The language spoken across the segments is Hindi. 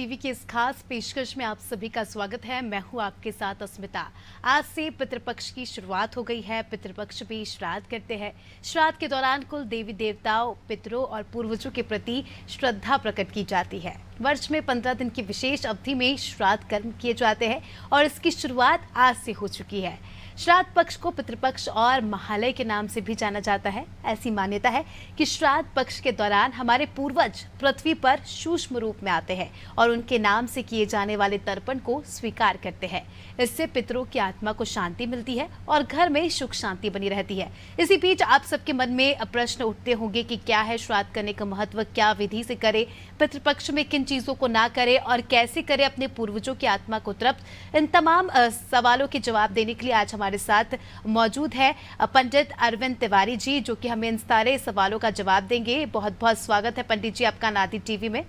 टीवी की इस खास पेशकश में आप सभी का स्वागत है। मैं हूं आपके साथ अस्मिता। आज से पितृपक्ष की शुरुआत हो गई है। पितृपक्ष भी श्राद्ध करते हैं। श्राद्ध के दौरान कुल देवी देवताओं, पितरों और पूर्वजों के प्रति श्रद्धा प्रकट की जाती है। वर्ष में 15 दिन की विशेष अवधि में श्राद्ध कर्म किए जाते हैं और इसकी शुरुआत आज से हो चुकी है। श्राद्ध पक्ष को पितृपक्ष और महालय के नाम से भी जाना जाता है। ऐसी मान्यता है कि श्राद्ध पक्ष के दौरान हमारे पूर्वज पृथ्वी पर सूक्ष्म रूप में आते हैं और उनके नाम से किए जाने वाले तर्पण को स्वीकार करते हैं। इससे पितरों की आत्मा को शांति मिलती है और घर में सुख शांति बनी रहती है। इसी बीच आप सबके मन में प्रश्न उठते होंगे कि क्या है श्राद्ध करने का महत्व, क्या विधि से करे, पितृपक्ष में किन चीजों को ना करे और कैसे करे अपने पूर्वजों की आत्मा को तृप्त। इन तमाम सवालों के जवाब देने के लिए आज हमारे साथ मौजूद है पंडित अरविंद तिवारी जी, जो कि हमें इन सारे सवालों का जवाब देंगे। बहुत बहुत स्वागत है पंडित जी आपका नादी टीवी में।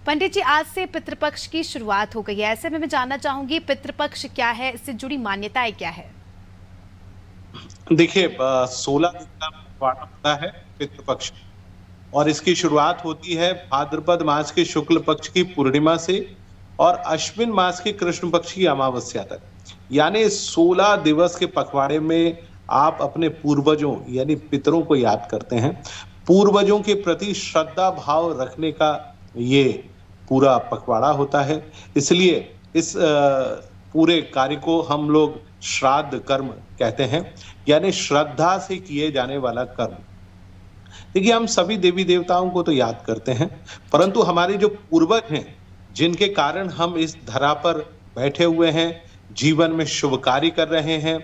पंडित जी, आज से पितृपक्ष की शुरुआत हो गई है। ऐसे में मैं जानना चाहूंगी पितृपक्ष क्या है, इससे जुड़ी मान्यताएं क्या है? देखिए, 16 दिन का पखवाड़ा होता है पितृपक्ष और इसकी शुरुआत होती है भाद्रपद मास के शुक्ल पक्ष की पूर्णिमा से और अश्विन मास के कृष्ण पक्ष की अमावस्या तक। यानी 16 दिवस के पखवाड़े में आप अपने पूर्वजों यानी पितरों को याद करते हैं। पूर्वजों के प्रति श्रद्धा भाव रखने का ये पूरा पखवाड़ा होता है। इसलिए इस पूरे कार्य को हम लोग श्राद्ध कर्म कहते हैं, यानी श्रद्धा से किए जाने वाला कर्म। देखिए, हम सभी देवी देवताओं को तो याद करते हैं, परंतु हमारे जो पूर्वज हैं, जिनके कारण हम इस धरा पर बैठे हुए हैं, जीवन में शुभ कार्य कर रहे हैं,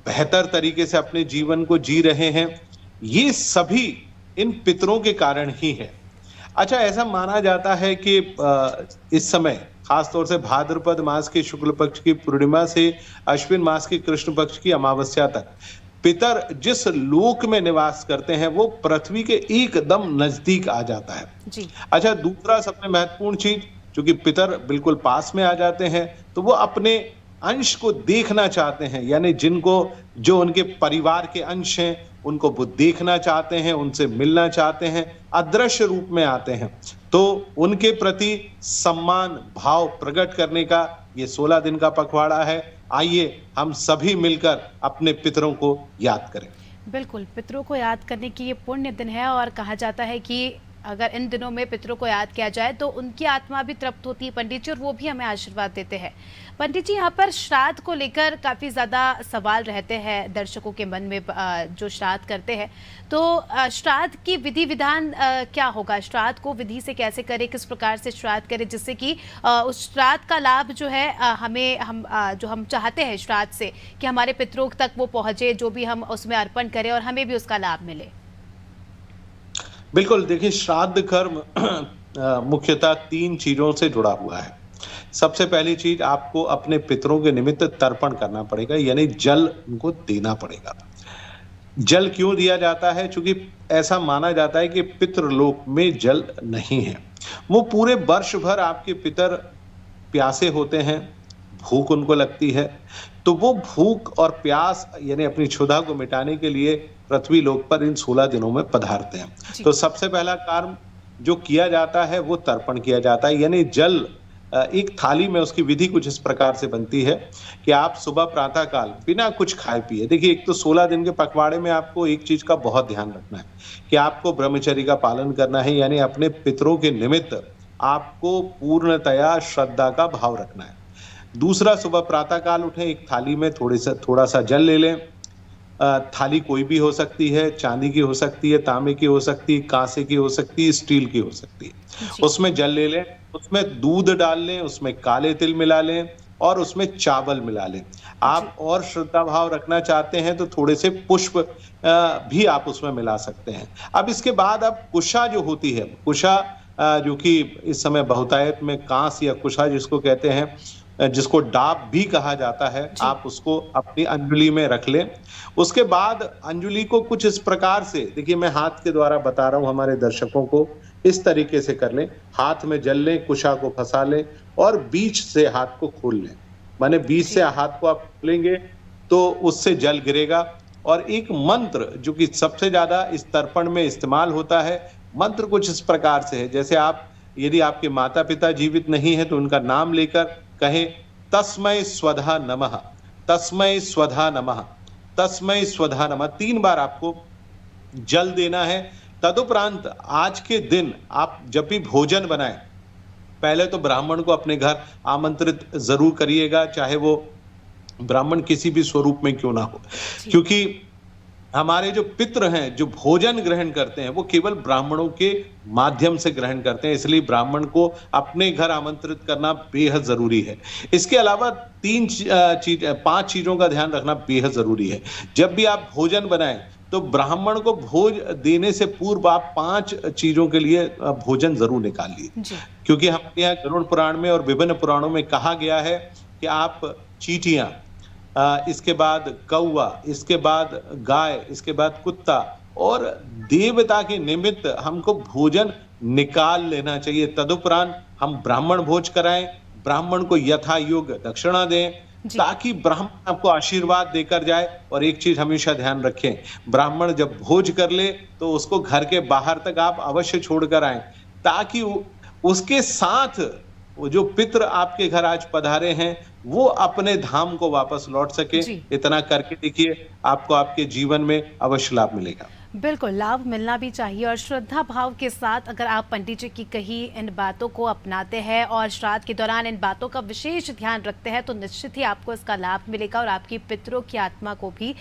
बेहतर तरीके से अपने जीवन को जी रहे हैं, ये सभी इन पितरों के कारण ही है। अच्छा, ऐसा माना जाता है कि इस समय खासतौर से भाद्रपद मास के शुक्ल पक्ष की पूर्णिमा से अश्विन मास के कृष्ण पक्ष की अमावस्या तक पितर जिस लोक में निवास करते हैं वो पृथ्वी के एकदम नजदीक आ जाता है जी। अच्छा, दूसरा सबसे महत्वपूर्ण चीज, क्योंकि पितर बिल्कुल पास में आ जाते हैं तो वो अपने अंश को देखना चाहते हैं, यानी जो उनके परिवार के अंश हैं उनको वो देखना चाहते हैं, उनसे मिलना चाहते हैं, अदृश्य रूप में आते हैं। तो उनके प्रति सम्मान भाव प्रकट करने का ये 16 दिन का पखवाड़ा है। आइए हम सभी मिलकर अपने पितरों को याद करें। बिल्कुल, पितरों को याद करने की ये पुण्य दिन है और कहा जाता है कि अगर इन दिनों में पितरों को याद किया जाए तो उनकी आत्मा भी तृप्त होती है पंडित जी, और वो भी हमें आशीर्वाद देते हैं। पंडित जी, यहाँ पर श्राद्ध को लेकर काफ़ी ज़्यादा सवाल रहते हैं दर्शकों के मन में, जो श्राद्ध करते हैं। तो श्राद्ध की विधि विधान क्या होगा? श्राद्ध को विधि से कैसे करें, किस प्रकार से श्राद्ध करें जिससे कि उस श्राद्ध का लाभ जो है जो हम चाहते हैं श्राद्ध से कि हमारे पितरों तक वो पहुँचे, जो भी हम उसमें अर्पण करें और हमें भी उसका लाभ मिले। बिल्कुल, देखिए, श्राद्ध कर्म मुख्यतः 3 चीजों से जुड़ा हुआ है। सबसे पहली चीज, आपको अपने पितरों के निमित्त तर्पण करना पड़ेगा, यानी जल उनको देना पड़ेगा। जल क्यों दिया जाता है? क्योंकि ऐसा माना जाता है कि पितृलोक में जल नहीं है। वो पूरे वर्ष भर आपके पितर प्यासे होते हैं, भूख उनको लगती है, तो वो भूख और प्यास यानी अपनी क्षुधा को मिटाने के लिए पृथ्वी लोक पर इन 16 दिनों में पधारते हैं। तो सबसे पहला कार्य जो किया जाता है वो तर्पण किया जाता है, यानी जल एक थाली में। उसकी विधि कुछ इस प्रकार से बनती है कि आप सुबह प्रातः काल बिना कुछ खाए पिए, देखिए, एक तो 16 दिन के पखवाड़े में आपको एक चीज का बहुत ध्यान रखना है कि आपको ब्रह्मचर्य का पालन करना है, यानी अपने पितरों के निमित्त आपको पूर्णतया श्रद्धा का भाव रखना है। दूसरा, सुबह प्रातः काल उठें, एक थाली में थोड़ा सा जल ले लें। थाली कोई भी हो सकती है, चांदी की हो सकती है, तांबे की हो सकती है, कांसे की हो सकती है, स्टील की हो सकती है। उसमें जल ले लें, उसमें दूध डाल लें, उसमें काले तिल मिला लें और उसमें चावल मिला लें। आप और श्रद्धा भाव रखना चाहते हैं तो थोड़े से पुष्प भी आप उसमें मिला सकते हैं। अब इसके बाद अब कुशा जो होती है, कुशा जो कि इस समय बहुतायत में कांस या कुशा जिसको कहते हैं, जिसको डाब भी कहा जाता है, आप उसको अपनी अंजुली में रख लें। उसके बाद अंजुली को कुछ इस प्रकार से, देखिए, मैं हाथ के द्वारा बता रहा हूं हमारे दर्शकों को, इस तरीके से कर लें। हाथ में जल लें, कुशा को फंसा लें और बीच से हाथ को खोल लें। माने बीच से हाथ को आप खोलेंगे तो उससे जल गिरेगा। और एक मंत्र जो कि सबसे ज्यादा इस तर्पण में इस्तेमाल होता है, मंत्र कुछ इस प्रकार से है, जैसे आप यदि आपके माता पिता जीवित नहीं है तो उनका नाम लेकर कहें तस्मै स्वधा नमः, तस्मै स्वधा नमः, तस्मै स्वधा नमः 3 बार आपको जल देना है। तदुपरांत आज के दिन आप जब भी भोजन बनाएं, पहले तो ब्राह्मण को अपने घर आमंत्रित जरूर करिएगा, चाहे वो ब्राह्मण किसी भी स्वरूप में क्यों ना हो, जी। क्योंकि हमारे जो पितृ हैं जो भोजन ग्रहण करते हैं वो केवल ब्राह्मणों के माध्यम से ग्रहण करते हैं, इसलिए ब्राह्मण को अपने घर आमंत्रित करना बेहद जरूरी है। इसके अलावा 5 चीजों का ध्यान रखना बेहद जरूरी है। जब भी आप भोजन बनाएं तो ब्राह्मण को भोज देने से पूर्व आप 5 चीजों के लिए भोजन जरूर निकालिए, जी। क्योंकि हमारे यहाँ गरुड़ पुराण में और विभिन्न पुराणों में कहा गया है कि आप चींटियां, इसके बाद कौवा, इसके बाद गाय, इसके बाद कुत्ता और देवता के निमित्त हमको भोजन निकाल लेना चाहिए। तदुपरांत हम ब्राह्मण भोज कराएं, ब्राह्मण को यथा योग्य दक्षिणा दें, जी। ताकि ब्राह्मण आपको आशीर्वाद देकर जाए। और एक चीज हमेशा ध्यान रखें, ब्राह्मण जब भोज कर ले तो उसको घर के बाहर तक आप अवश्य छोड़कर आए, ताकि उसके साथ वो जो पितृ आपके घर आज पधारे हैं वो अपने धाम को वापस लौट सके। जी। इतना करके देखिए, आपको आपके जीवन में अवश्य लाभ मिलेगा। बिल्कुल, लाभ मिलना भी चाहिए और श्रद्धा भाव के साथ अगर आप पंडित जी की कही इन बातों को अपनाते हैं और श्राद्ध के दौरान इन बातों का विशेष ध्यान रखते हैं तो निश्चित ही आपको इसका लाभ मिलेगा और आपकी पितरों की आत्मा को भी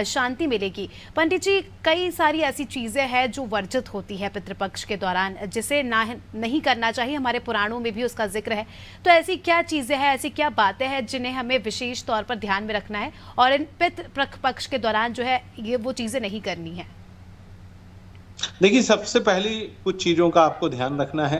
शांति मिलेगी। पंडित जी, कई सारी ऐसी चीज़ें हैं जो वर्जित होती है पितृपक्ष के दौरान, जिसे नहीं करना चाहिए, हमारे पुराणों में भी उसका जिक्र है। तो ऐसी क्या चीज़ें हैं, ऐसी क्या बातें हैं जिन्हें हमें विशेष तौर पर ध्यान में रखना है और इन पितृपक्ष के दौरान जो है ये वो चीज़ें नहीं करनी है? देखिए, सबसे पहली कुछ चीजों का आपको ध्यान रखना है।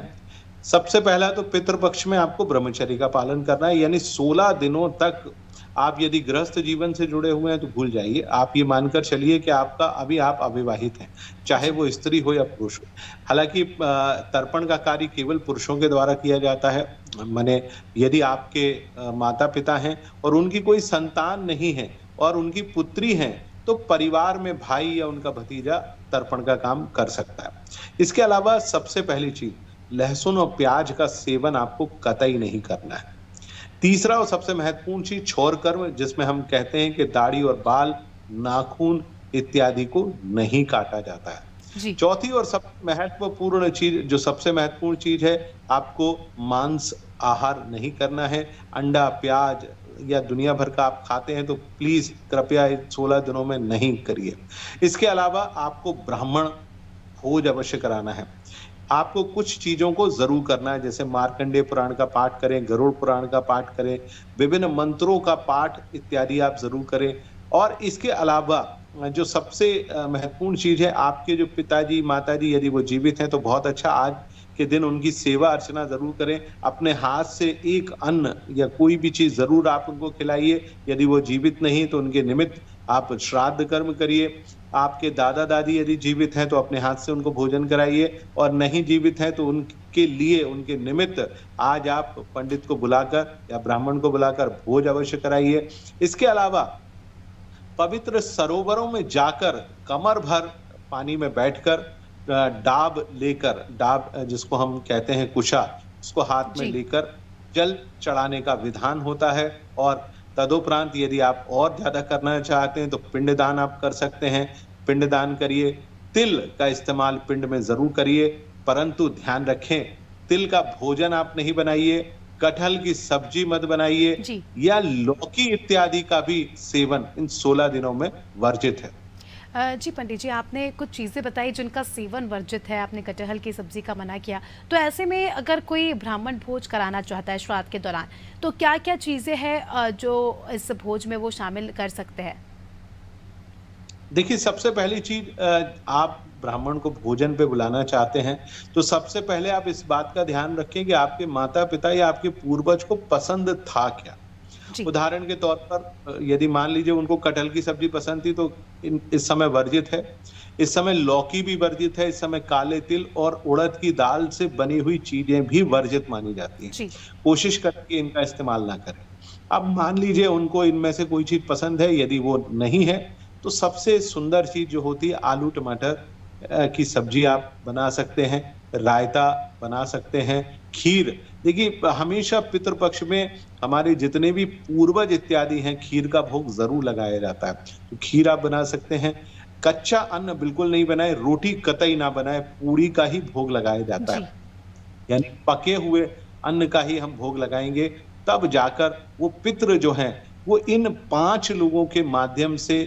सबसे पहला तो पितृपक्ष में आपको ब्रह्मचर्य का पालन करना है, यानी 16 दिनों तक आप यदि गृहस्थ जीवन से जुड़े हुए हैं तो भूल जाइए। आप ये मानकर चलिए कि आप अविवाहित हैं, चाहे वो स्त्री हो या पुरुष हो। हालांकि तर्पण का कार्य केवल पुरुषों के द्वारा किया जाता है। माने यदि आपके माता पिता हैं और उनकी कोई संतान नहीं है और उनकी पुत्री है तो परिवार में भाई या उनका भतीजा तर्पण का काम कर सकता है। इसके अलावा सबसे पहली चीज, लहसुन और प्याज का सेवन आपको कतई नहीं करना है। तीसरा और सबसे महत्वपूर्ण चीज, छौर कर्म, जिसमें हम कहते हैं कि दाढ़ी और बाल, नाखून इत्यादि को नहीं काटा जाता है। जी। चौथी और सबसे महत्वपूर्ण चीज है, आपको मांस आहार नहीं करना है। अंडा, प्याज या दुनिया भर का आप खाते हैं तो प्लीज कृपया 16 दिनों में नहीं करिए। इसके अलावा आपको ब्राह्मण भोज अवश्य कराना है। आपको कुछ चीजों को जरूर करना है, जैसे मार्कंडेय पुराण का पाठ करें, गरुड़ पुराण का पाठ करें, विभिन्न मंत्रों का पाठ इत्यादि आप जरूर करें। और इसके अलावा जो सबसे महत्वपूर्ण चीज है, आपके जो पिताजी माताजी यदि वो जीवित हैं तो बहुत अच्छा, आज के दिन उनकी सेवा अर्चना जरूर करें। अपने हाथ से एक अन्न या कोई भी चीज जरूर आप उनको खिलाइए। यदि वो जीवित नहीं तो उनके निमित्त आप श्राद्ध कर्म करिए। आपके दादा दादी यदि जीवित हैं तो अपने हाथ से उनको भोजन कराइए, और नहीं जीवित हैं तो उनके लिए, उनके निमित्त आज आप पंडित को बुलाकर या ब्राह्मण को बुलाकर भोज अवश्य कराइए। इसके अलावा पवित्र सरोवरों में जाकर कमर भर पानी में बैठकर डाब लेकर, डाब जिसको हम कहते हैं कुशा, उसको हाथ में लेकर जल चढ़ाने का विधान होता है। और तदुपरांत यदि आप और ज्यादा करना चाहते हैं तो पिंडदान आप कर सकते हैं, पिंडदान करिए। तिल का इस्तेमाल पिंड में जरूर करिए, परंतु ध्यान रखें तिल का भोजन आप नहीं बनाइए, कटहल की सब्जी मत बनाइए, या लौकी इत्यादि का भी सेवन इन 16 दिनों में वर्जित है। जी पंडित जी, आपने कुछ चीज़ें बताई जिनका सेवन वर्जित है, आपने कटहल की सब्जी का मना किया, तो ऐसे में अगर कोई ब्राह्मण भोज कराना चाहता है श्राद्ध के दौरान तो क्या क्या चीज़ें हैं जो इस भोज में वो शामिल कर सकते हैं? देखिए, सबसे पहली चीज, आप ब्राह्मण को भोजन पे बुलाना चाहते हैं तो सबसे पहले आप इस बात का ध्यान रखें कि आपके माता पिता या आपके पूर्वज को पसंद था क्या। उदाहरण के तौर पर यदि मान लीजिए उनको कटहल की सब्जी पसंद थी तो इस समय वर्जित है। इस समय लौकी भी वर्जित है। इस समय काले तिल और उड़द की दाल से बनी हुई चीजें भी वर्जित मानी जाती हैं। कोशिश करें कि इनका इस्तेमाल ना करें। अब मान लीजिए उनको इनमें से कोई चीज पसंद है, यदि वो नहीं है तो सबसे सुंदर चीज जो होती है आलू टमाटर की सब्जी आप बना सकते हैं। रायता बना सकते हैं, खीर। देखिए, हमेशा पितृपक्ष में हमारे जितने भी पूर्वज इत्यादि हैं, खीर का भोग ज़रूर लगाया जाता है। तो खीर आप बना सकते हैं। कच्चा अन्न बिल्कुल नहीं बनाएँ, रोटी कतई ना बनाएँ, पूड़ी का ही भोग लगाया जाता जी। है। यानी पके हुए अन्न का ही हम भोग लगाएँगे, तब जाकर वो पितृ जो हैं, वो इन 5 लोगों के माध्यम से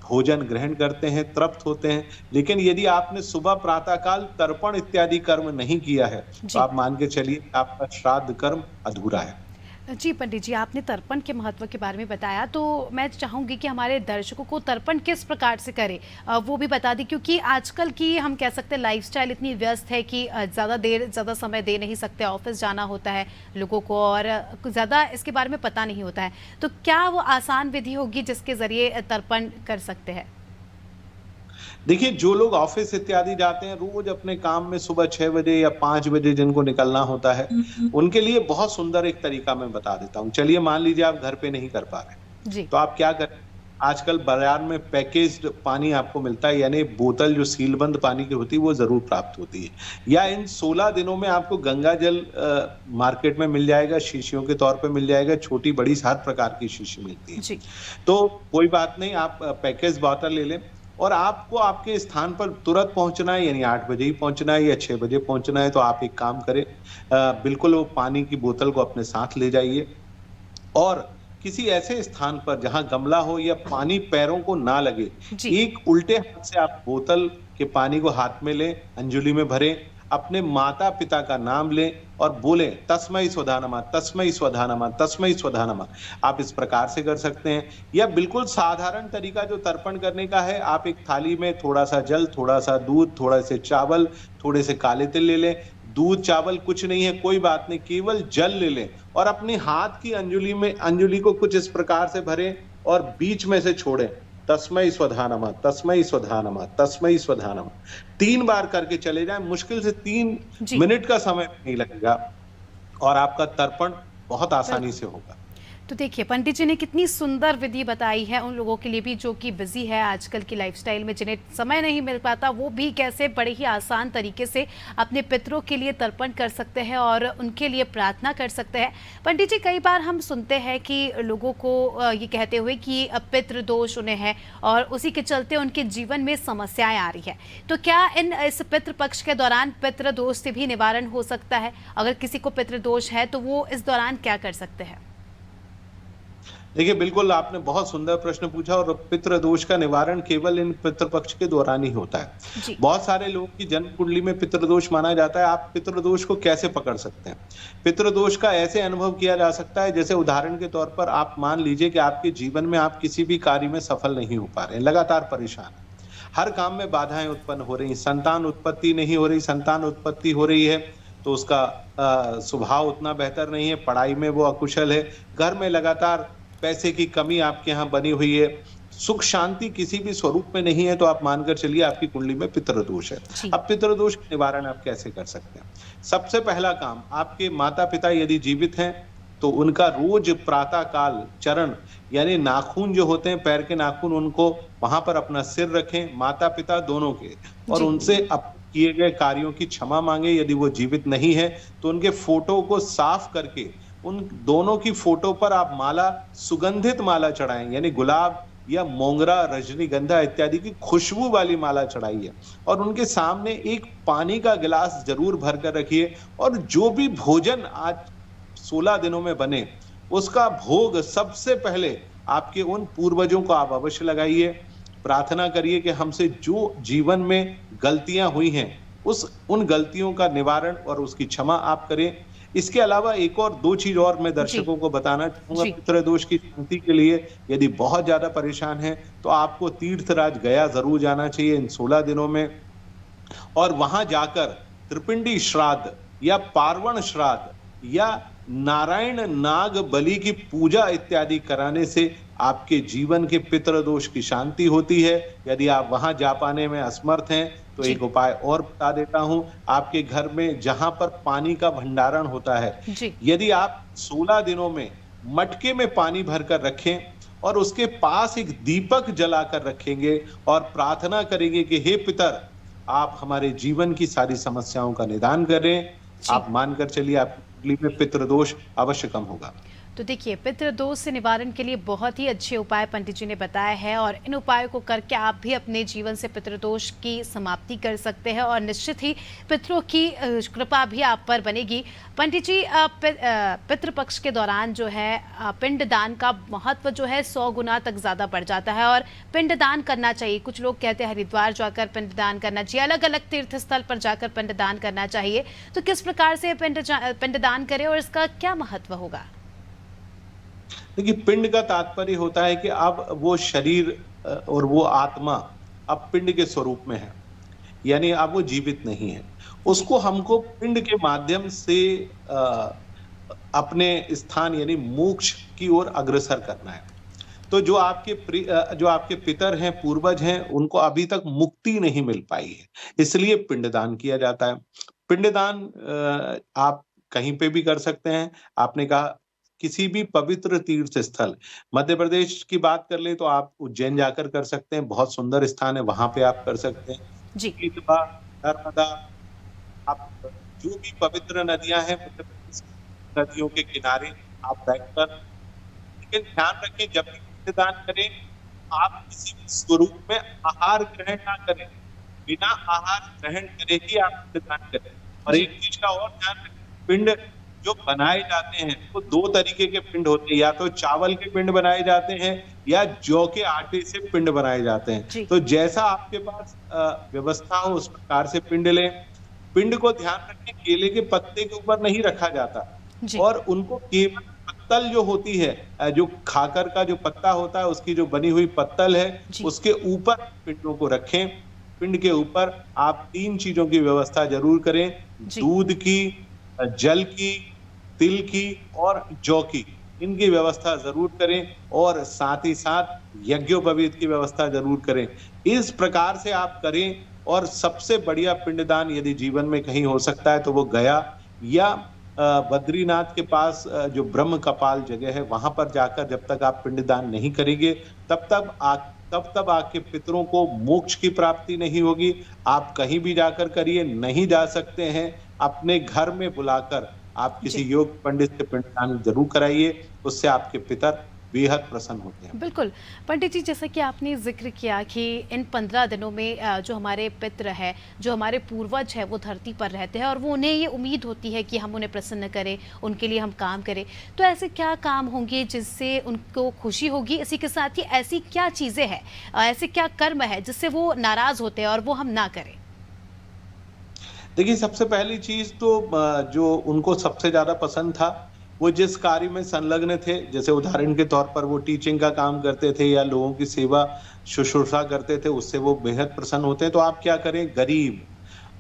भोजन ग्रहण करते हैं, तृप्त होते हैं। लेकिन यदि आपने सुबह प्रातः काल तर्पण इत्यादि कर्म नहीं किया है, तो जी। आप मान के चलिए आपका श्राद्ध कर्म अधूरा है। जी, पंडित जी, आपने तर्पण के महत्व के बारे में बताया, तो मैं चाहूँगी कि हमारे दर्शकों को तर्पण किस प्रकार से करें, वो भी बता दें, क्योंकि आजकल की हम कह सकते हैं लाइफ़स्टाइल इतनी व्यस्त है कि ज़्यादा समय दे नहीं सकते, ऑफ़िस जाना होता है लोगों को और ज़्यादा इसके बारे में पता नहीं होता है। तो क्या वो आसान विधि होगी जिसके ज़रिए तर्पण कर सकते हैं? देखिए, जो लोग ऑफिस इत्यादि जाते हैं, रोज अपने काम में सुबह 6 बजे या 5 बजे जिनको निकलना होता है, उनके लिए बहुत सुंदर एक तरीका मैं बता देता हूँ। चलिए, मान लीजिए आप घर पे नहीं कर पा रहे, जी। तो आप क्या करें, आजकल बाजार में पैकेज्ड पानी आपको मिलता है, यानी बोतल जो सीलबंद पानी की होती है, वो ज़रूर प्राप्त होती है। या इन 16 दिनों में आपको गंगा जल मार्केट में मिल जाएगा, शीशियों के तौर पे मिल जाएगा, छोटी-बड़ी हर प्रकार की शीशी मिलती है। जी। तो कोई बात नहीं, आप पैकेज बॉटल ले लें और आपको आपके स्थान पर तुरंत पहुंचना है, यानी 8 बजे ही पहुंचना है या 6 बजे पहुंचना है, तो आप एक काम करें, बिल्कुल वो पानी की बोतल को अपने साथ ले जाइए और किसी ऐसे स्थान पर जहां गमला हो या पानी पैरों को ना लगे, जी। एक उल्टे हाथ से आप बोतल के पानी को हाथ में लें, अंजुलि में भरें, अपने माता पिता का नाम लें और बोलें, तस्मै स्वधा नमः, तस्मै स्वधा नमः, तस्मै स्वधा नमः। आप इस प्रकार से कर सकते हैं। या बिल्कुल साधारण तरीका जो तर्पण करने का है, आप एक थाली में थोड़ा सा जल, थोड़ा सा दूध, थोड़ा से चावल, थोड़े से काले तिल ले लें। दूध चावल कुछ नहीं है, कोई बात नहीं, केवल जल ले लें और अपने हाथ की अंजुलि को कुछ इस प्रकार से भरें और बीच में से छोड़ें, तस्मै स्वधा नमः, तस्मै स्वधा नमः, तस्मै स्वधा नमः। 3 बार करके चले जाएं, मुश्किल से 3 जी। मिनट का समय नहीं लगेगा और आपका तर्पण बहुत आसानी से होगा। तो देखिए, पंडित जी ने कितनी सुंदर विधि बताई है उन लोगों के लिए भी जो कि बिजी है आजकल की लाइफस्टाइल में, जिन्हें समय नहीं मिल पाता, वो भी कैसे बड़े ही आसान तरीके से अपने पितरों के लिए तर्पण कर सकते हैं और उनके लिए प्रार्थना कर सकते हैं। पंडित जी, कई बार हम सुनते हैं कि लोगों को ये कहते हुए कि पितृ दोष उन्हें है और उसी के चलते उनके जीवन में समस्याएं आ रही है। तो क्या इस पितृपक्ष के दौरान पितृ दोष से भी निवारण हो सकता है? अगर किसी को पितृ दोष है तो वो इस दौरान क्या कर सकते हैं? देखिए, बिल्कुल आपने बहुत सुंदर प्रश्न पूछा और पितृ दोष का निवारण केवल इन पितृपक्ष के दौरान ही होता है। जी। बहुत सारे लोगों की जन्म कुंडली में पितृ दोष माना जाता है। आप पितृ दोष को कैसे पकड़ सकते हैं? पितृ दोष का ऐसे अनुभव किया जा सकता है, जैसे उदाहरण के तौर पर आप मान लीजिए कि आपके जीवन में आप किसी भी कार्य में सफल नहीं हो पा रहे हैं, लगातार परेशान हैं। हर काम में बाधाएं उत्पन्न हो रही, संतान उत्पत्ति नहीं हो रही, संतान उत्पत्ति हो रही है तो उसका स्वभाव उतना बेहतर नहीं है, पढ़ाई में वो अकुशल है, घर में लगातार पैसे की कमी आपके यहाँ बनी हुई है, सुख शांति किसी भी स्वरूप में नहीं है, तो आप मानकर चलिए आपकी कुंडली में पितृ दोष है। जी। अब पितृ दोष का निवारण आप कैसे कर सकते हैं? सबसे पहला काम, आपके माता पिता यदि जीवित हैं तो उनका रोज प्रातः काल चरण, यानी नाखून जो होते हैं पैर के नाखून, उनको वहां पर अपना सिर रखें, माता पिता दोनों के, और जी। उनसे किए गए कार्यों की क्षमा मांगे। यदि वो जीवित नहीं है तो उनके फोटो को साफ करके उन दोनों की फोटो पर आप माला, सुगंधित माला चढ़ाएं, यानी गुलाब या मोंगरा, रजनीगंधा इत्यादि की खुशबू वाली माला चढ़ाइए और उनके सामने एक पानी का गिलास जरूर भर कर रखिए और जो भी भोजन आज 16 दिनों में बने उसका भोग सबसे पहले आपके उन पूर्वजों को आप अवश्य लगाइए। प्रार्थना करिए कि हमसे जो जीवन में गलतियां हुई हैं उन गलतियों का निवारण और उसकी क्षमा आप करें। इसके अलावा एक और 2 चीज और मैं दर्शकों को बताना चाहूंगा पितृ दोष की शांति के लिए। यदि बहुत ज्यादा परेशान हैं तो आपको तीर्थराज गया जरूर जाना चाहिए इन 16 दिनों में और वहां जाकर त्रिपिंडी श्राद्ध या पार्वण श्राद्ध या नारायण नाग बलि की पूजा इत्यादि कराने से आपके जीवन के पितृ दोष की शांति होती है। यदि आप वहां जा पाने में असमर्थ हैं तो एक उपाय और बता देता हूं। आपके घर में जहां पर पानी का भंडारण होता है, यदि आप 16 दिनों में मटके में पानी भरकर रखें और उसके पास एक दीपक जलाकर रखेंगे और प्रार्थना करेंगे कि हे पितर, आप हमारे जीवन की सारी समस्याओं का निदान करें। जी। आप मानकर चलिए आपकी कुंडली में पितृदोष अवश्य कम होगा। तो देखिए, पितृदोष से निवारण के लिए बहुत ही अच्छे उपाय पंडित जी ने बताया है और इन उपायों को करके आप भी अपने जीवन से पितृदोष की समाप्ति कर सकते हैं और निश्चित ही पितरों की कृपा भी आप पर बनेगी। पंडित जी, पितृपक्ष के दौरान जो है पिंडदान का महत्व जो है 100 गुना तक ज़्यादा बढ़ जाता है और पिंडदान करना चाहिए। कुछ लोग कहते हैं हरिद्वार जाकर पिंडदान करना चाहिए, अलग अलग तीर्थ स्थल पर जाकर पिंडदान करना चाहिए। तो किस प्रकार से पिंडदान करें और इसका क्या महत्व होगा? देखिए, पिंड का तात्पर्य होता है कि अब वो शरीर और वो आत्मा अब पिंड के स्वरूप में है, यानी अब वो जीवित नहीं है। उसको हमको पिंड के माध्यम से अपने स्थान यानी मोक्ष की ओर अग्रसर करना है। तो जो आपके पितर हैं, पूर्वज हैं, उनको अभी तक मुक्ति नहीं मिल पाई है, इसलिए पिंडदान किया जाता है। पिंडदान आप कहीं पे भी कर सकते हैं। आपने कहा किसी भी पवित्र तीर्थ स्थल, मध्य प्रदेश की बात कर लें तो आप उज्जैन जाकर कर सकते हैं, बहुत सुंदर स्थान है, वहां पे आप कर सकते हैं। जी। गीतबा, नर्मदा, आप जो भी पवित्र नदियां हैं, नदियों के किनारे आप बैठकर, लेकिन ध्यान रखें जब भी पिंडदान करें, आप किसी भी स्वरूप में आहार ग्रहण ना करें। बिना आहार ग्रहण करे ही आप पिंडदान करें। और जी। एक चीज का और ध्यान रखें, पिंड जो बनाए जाते हैं वो 2 तरीके के पिंड होते हैं, या तो चावल के पिंड बनाए जाते हैं या जौ के आटे से पिंड बनाए जाते हैं। जी। तो जैसा आपके पास व्यवस्था हो उस प्रकार से पिंड लें। पिंड को ध्यान रखें केले के पत्ते के ऊपर नहीं रखा जाता जी। और उनको केवल पत्तल जो होती है, जो खाकर का जो पत्ता होता है उसकी जो बनी हुई पत्तल है, जी। उसके ऊपर पिंडों को रखें। पिंड के ऊपर आप 3 चीजों की व्यवस्था जरूर करें, जी। दूध की, जल की, तिल की और जौ की, इनकी व्यवस्था जरूर करें और साथ ही साथ यज्ञोपवीत की व्यवस्था जरूर करें। इस प्रकार से आप करें और सबसे बढ़िया पिंडदान यदि जीवन में कहीं हो सकता है तो वो गया या बद्रीनाथ के पास जो ब्रह्म कपाल जगह है वहां पर जाकर जब तक आप पिंडदान नहीं करेंगे तब आपके पितरों को मोक्ष की प्राप्ति नहीं होगी। आप कहीं भी जाकर करिए, नहीं जा सकते हैं अपने घर में बुलाकर आप किसी जी। योग पंडित से पिंडदान जरूर कराइए, उससे आपके पितर बेहद प्रसन्न होते हैं। बिल्कुल। पंडित जी, जैसा कि आपने ज़िक्र किया कि इन 15 दिनों में जो हमारे पितृ हैं, जो हमारे पूर्वज हैं, वो धरती पर रहते हैं और वो उन्हें ये उम्मीद होती है कि हम उन्हें प्रसन्न करें, उनके लिए हम काम करें। तो ऐसे क्या काम होंगे जिससे उनको खुशी होगी? इसी के साथ ही ऐसी क्या चीज़ें हैं, ऐसे क्या कर्म है जिससे वो नाराज़ होते हैं और वो हम ना करें? देखिए, सबसे पहली चीज तो जो उनको सबसे ज्यादा पसंद था, वो जिस कार्य में संलग्न थे, जैसे उदाहरण के तौर पर वो टीचिंग का काम करते थे या लोगों की सेवा शुश्रूषा करते थे, उससे वो बेहद प्रसन्न होते हैं। तो आप क्या करें, गरीब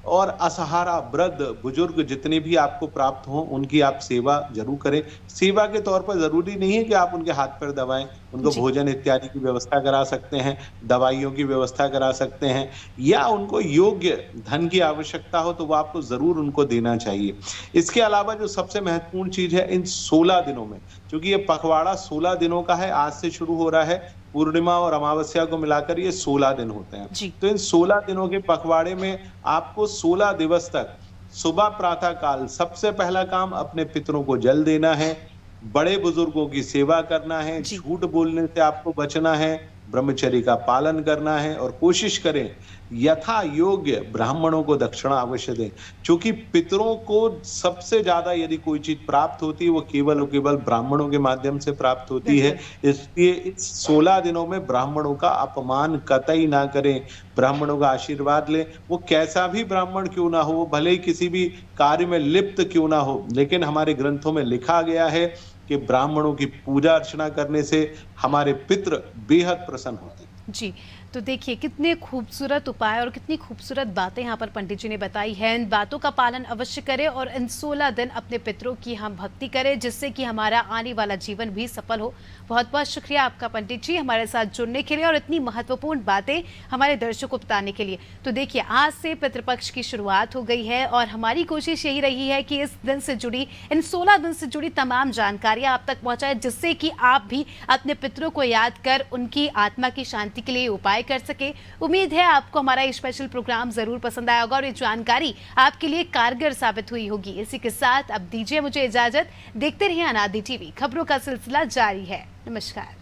और असहारा, वृद्ध, बुजुर्ग जितने भी आपको प्राप्त हों, उनकी आप सेवा जरूर करें। सेवा के तौर पर जरूरी नहीं है कि आप उनके हाथ पैर दबाएं, उनको जी। भोजन इत्यादि की व्यवस्था करा सकते हैं, दवाइयों की व्यवस्था करा सकते हैं, या उनको योग्य धन की आवश्यकता हो तो वो आपको जरूर उनको देना चाहिए। इसके अलावा जो सबसे महत्वपूर्ण चीज है, इन 16 दिनों में, क्योंकि ये पखवाड़ा 16 दिनों का है, आज से शुरू हो रहा है, पूर्णिमा और अमावस्या को मिलाकर ये 16 दिन होते हैं। जी। तो इन 16 दिनों के पखवाड़े में आपको 16 दिवस तक सुबह प्रातः काल सबसे पहला काम अपने पितरों को जल देना है, बड़े बुजुर्गों की सेवा करना है, जी। झूठ बोलने से आपको बचना है, ब्रह्मचर्य का पालन करना है और कोशिश करें यथा योग्य ब्राह्मणों को दक्षिणा अवश्य दें। क्योंकि पितरों को सबसे ज्यादा यदि कोई चीज प्राप्त होती है वो केवल और केवल ब्राह्मणों के माध्यम से प्राप्त होती है। इसलिए इस 16 दिनों में ब्राह्मणों का अपमान कतई ना करें, ब्राह्मणों का आशीर्वाद लें। वो कैसा भी ब्राह्मण क्यों ना हो, वो भले ही किसी भी कार्य में लिप्त क्यों ना हो, लेकिन हमारे ग्रंथों में लिखा गया है कि ब्राह्मणों की पूजा अर्चना करने से हमारे पितृ बेहद प्रसन्न होते हैं। जी। तो देखिए, कितने खूबसूरत उपाय और कितनी खूबसूरत बातें यहाँ पर पंडित जी ने बताई हैं। इन बातों का पालन अवश्य करें और इन 16 दिन अपने पितरों की हम भक्ति करें, जिससे कि हमारा आने वाला जीवन भी सफल हो। बहुत बहुत शुक्रिया आपका पंडित जी, हमारे साथ जुड़ने के लिए और इतनी महत्वपूर्ण बातें हमारे दर्शकों को बताने के लिए। तो देखिए, आज से पितृपक्ष की शुरुआत हो गई है और हमारी कोशिश यही रही है कि इस दिन से जुड़ी, इन 16 दिन से जुड़ी तमाम जानकारियाँ आप तक पहुँचाएं, जिससे कि आप भी अपने पितरों को याद कर उनकी आत्मा की शांति के लिए उपाय एंजॉय कर सके। उम्मीद है आपको हमारा ये स्पेशल प्रोग्राम जरूर पसंद आया होगा और ये जानकारी आपके लिए कारगर साबित हुई होगी। इसी के साथ अब दीजिए मुझे इजाजत। देखते रहिए अनादि टीवी, खबरों का सिलसिला जारी है। नमस्कार।